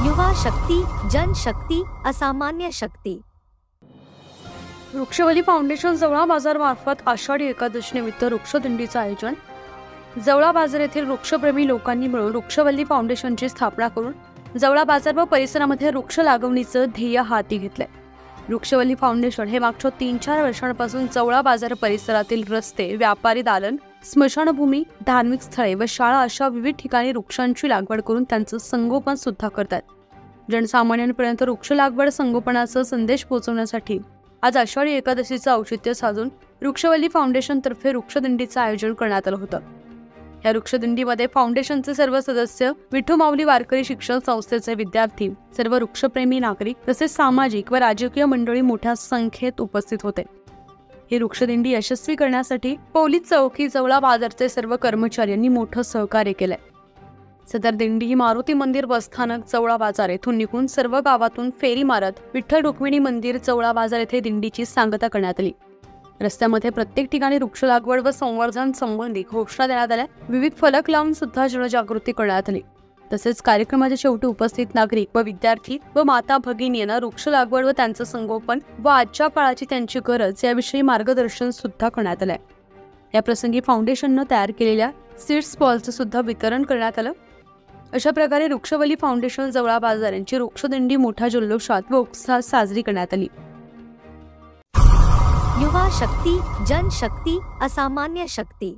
युवा शक्ती, जनशक्ती, असामान्य शक्ती। वृक्षवल्ली फाउंडेशन जवळा बाजार मार्फत आषाढी एकादशी निमित्त वृक्षदिंडीचं आयोजन। जवळा बाजार येथील वृक्षप्रेमी लोकांनी मिळून वृक्षवल्ली फाउंडेशनची स्थापना करून जवळा बाजार व परिसरामध्ये वृक्ष लागवणीचं ध्येय हाती घेतलंय। वृक्षवल्ली फाउंडेशन हे मागच्या 3-4 वर्षांपासून जवळा बाजार परिसरातील रस्ते, व्यापारी दालन, स्मशानभूमी, धार्मिक स्थळे व शाळा अशा विविध ठिकाणी वृक्षांची लागवड करून त्यांचं संगोपन सुद्धा करतात। जनसामान्यांपर्यंत वृक्ष लागवड संगोपनाचा संदेश पोहोचवण्यासाठी आज आषाढी एकादशीचं औचित्य साधून वृक्षवल्ली फाउंडेशनतर्फे वृक्षदिंडीचं आयोजन करण्यात आलं होतं। या वृक्षदिंडीमध्ये फाउंडेशनचे सर्व सदस्य, विठू माऊली वारकरी शिक्षण संस्थेचे विद्यार्थी, सर्व वृक्षप्रेमी नागरिक तसेच सामाजिक व राजकीय मंडळी मोठ्या संख्येत उपस्थित होते। ही वृक्षदिंडी यशस्वी करण्यासाठी पोलीस चौकी जवळा बाजारचे सर्व कर्मचाऱ्यांनी मोठं सहकार्य केलंय। सदर दिंडी ही मारुती मंदिर बसस्थानक जवळा बाजार येथून निघून सर्व गावातून फेरी मारत विठ्ठल रुक्मिणी मंदिर जवळा बाजार येथे दिंडीची सांगता करण्यात आली। रस्त्यामध्ये प्रत्येक ठिकाणी वृक्ष लागवड व संवर्धन संबंधी घोषणा देण्यात आल्या। विविध फलक लावून सुद्धा जनजागृती करण्यात आली। तसेच कार्यक्रमाच्या शेवटी उपस्थित नागरिक व विद्यार्थी व माता भगिनी यांना वृक्ष लागवड व त्यांचं संगोपन व आजच्या काळाची त्यांची गरज याविषयी मार्गदर्शन सुद्धा करण्यात आलंय। या प्रसंगी फाउंडेशननं तयार केलेल्या सीड्स बॉलचं सुद्धा वितरण करण्यात आलं। अशा प्रकारे वृक्षवल्ली फाउंडेशन जवळा बाजार यांची वृक्षदिंडी मोठ्या जल्लोषात व उत्साहात साजरी करण्यात आली। युवा शक्ती, जनशक्ती, असामान्य शक्ती।